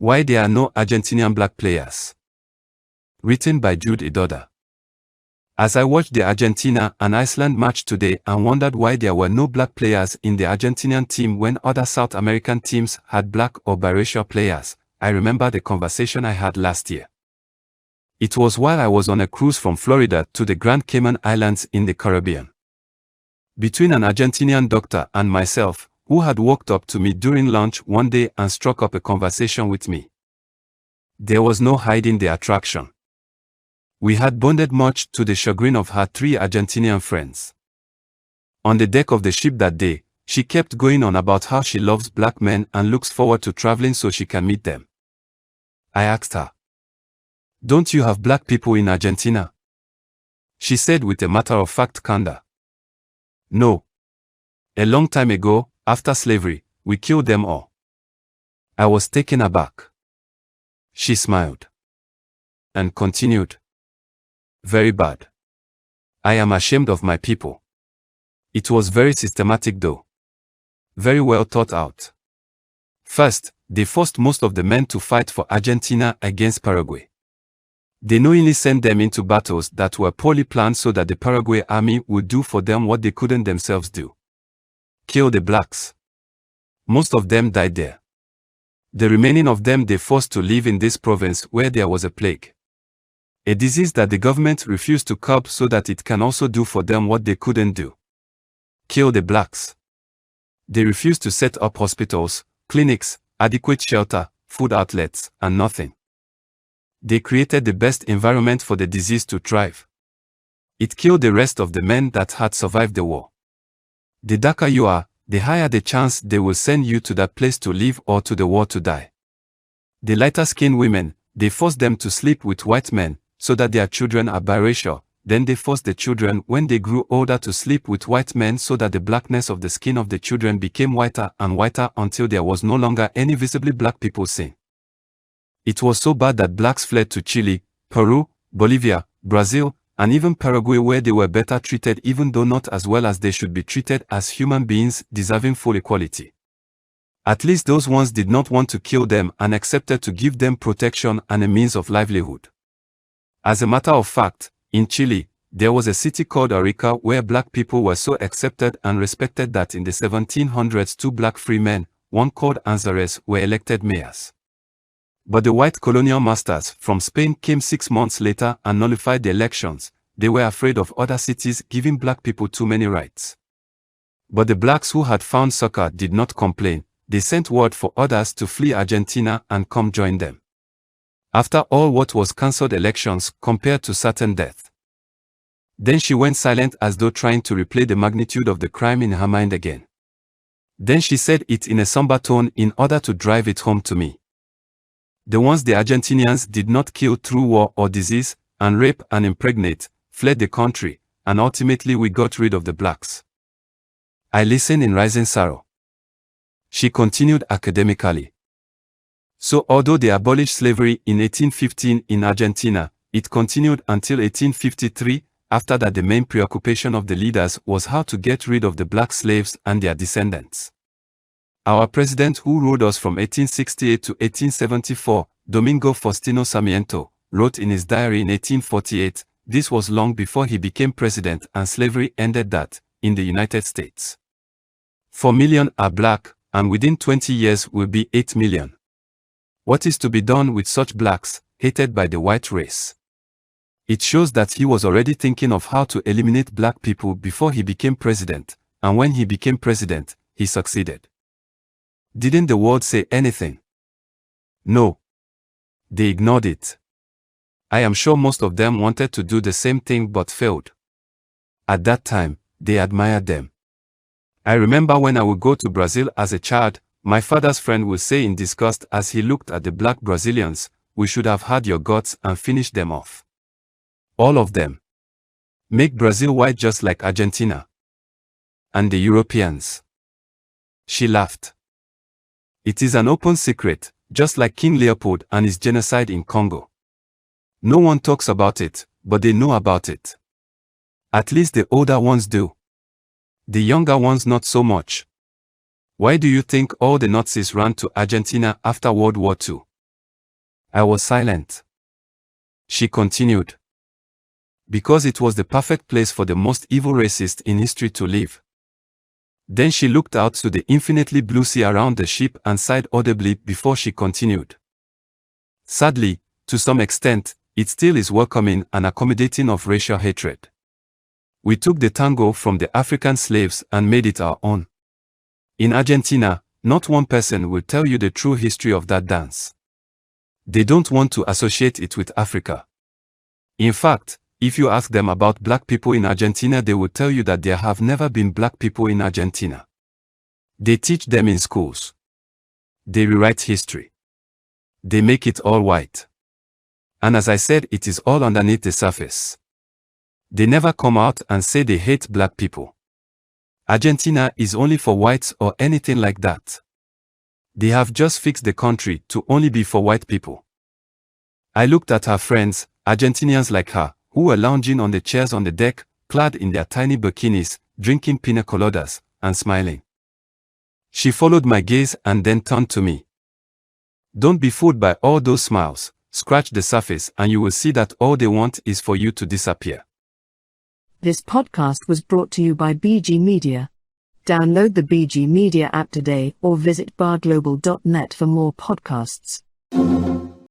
Why there are no Argentinian black players. Written by Jude Idoda. As I watched the Argentina and Iceland match today and wondered why there were no black players in the Argentinian team when other South American teams had black or biracial players, I remember the conversation I had last year. It was while I was on a cruise from Florida to the Grand Cayman Islands in the Caribbean. Between an Argentinian doctor and myself, who had walked up to me during lunch one day and struck up a conversation with me. There was no hiding the attraction. We had bonded much to the chagrin of her 3 Argentinian friends. On the deck of the ship that day, she kept going on about how she loves black men and looks forward to traveling so she can meet them. I asked her, "Don't you have black people in Argentina?" She said with a matter-of-fact candor, "No. A long time ago, after slavery, we killed them all." I was taken aback. She smiled and continued, "Very bad. I am ashamed of my people. It was very systematic though. Very well thought out. First, they forced most of the men to fight for Argentina against Paraguay. They knowingly sent them into battles that were poorly planned so that the Paraguay army would do for them what they couldn't themselves do. Kill the blacks. Most of them died there. The remaining of them they forced to live in this province where there was a plague. A disease that the government refused to curb so that it can also do for them what they couldn't do. Kill the blacks. They refused to set up hospitals, clinics, adequate shelter, food outlets, and nothing. They created the best environment for the disease to thrive. It killed the rest of the men that had survived the war. The darker you are, the higher the chance they will send you to that place to live or to the war to die. The lighter-skinned women, they forced them to sleep with white men, so that their children are biracial. Then they forced the children when they grew older to sleep with white men so that the blackness of the skin of the children became whiter and whiter until there was no longer any visibly black people seen. It was so bad that blacks fled to Chile, Peru, Bolivia, Brazil, and even Paraguay where they were better treated even though not as well as they should be treated as human beings deserving full equality. At least those ones did not want to kill them and accepted to give them protection and a means of livelihood. As a matter of fact, in Chile, there was a city called Arica where black people were so accepted and respected that in the 1700s 2 black free men, one called Anzares, were elected mayors. But the white colonial masters from Spain came 6 months later and nullified the elections. They were afraid of other cities giving black people too many rights. But the blacks who had found succor did not complain. They sent word for others to flee Argentina and come join them. After all, what was cancelled elections compared to certain death. Then she went silent as though trying to replay the magnitude of the crime in her mind again. Then she said it in a somber tone in order to drive it home to me. The ones the Argentinians did not kill through war or disease, and rape and impregnate, fled the country, and ultimately we got rid of the blacks. I listened in rising sorrow. She continued academically. So although they abolished slavery in 1815 in Argentina, it continued until 1853. After that, the main preoccupation of the leaders was how to get rid of the black slaves and their descendants. Our president who ruled us from 1868 to 1874, Domingo Faustino Sarmiento, wrote in his diary in 1848, this was long before he became president and slavery ended, that, in the United States, 4 million are black, and within 20 years will be 8 million. What is to be done with such blacks, hated by the white race? It shows that he was already thinking of how to eliminate black people before he became president, and when he became president, he succeeded. Didn't the world say anything? No. They ignored it. I am sure most of them wanted to do the same thing but failed. At that time, they admired them. I remember when I would go to Brazil as a child, my father's friend would say in disgust as he looked at the black Brazilians, "We should have had your guts and finished them off. All of them. Make Brazil white just like Argentina. And the Europeans." She laughed. It is an open secret, just like King Leopold and his genocide in Congo. No one talks about it, but they know about it. At least the older ones do. The younger ones not so much. Why do you think all the Nazis ran to Argentina after World War II? I was silent. She continued. Because it was the perfect place for the most evil racist in history to live. Then she looked out to the infinitely blue sea around the ship and sighed audibly before she continued. Sadly, to some extent, it still is welcoming and accommodating of racial hatred. We took the tango from the African slaves and made it our own. In Argentina, not one person will tell you the true history of that dance. They don't want to associate it with Africa. In fact, if you ask them about black people in Argentina, they will tell you that there have never been black people in Argentina. They teach them in schools. They rewrite history. They make it all white. And as I said, it is all underneath the surface. They never come out and say they hate black people. Argentina is only for whites or anything like that. They have just fixed the country to only be for white people. I looked at her friends, Argentinians like her, who were lounging on the chairs on the deck, clad in their tiny bikinis, drinking pina coladas, and smiling. She followed my gaze and then turned to me. Don't be fooled by all those smiles. Scratch the surface and you will see that all they want is for you to disappear. This podcast was brought to you by BG Media. Download the BG Media app today or visit barglobal.net for more podcasts.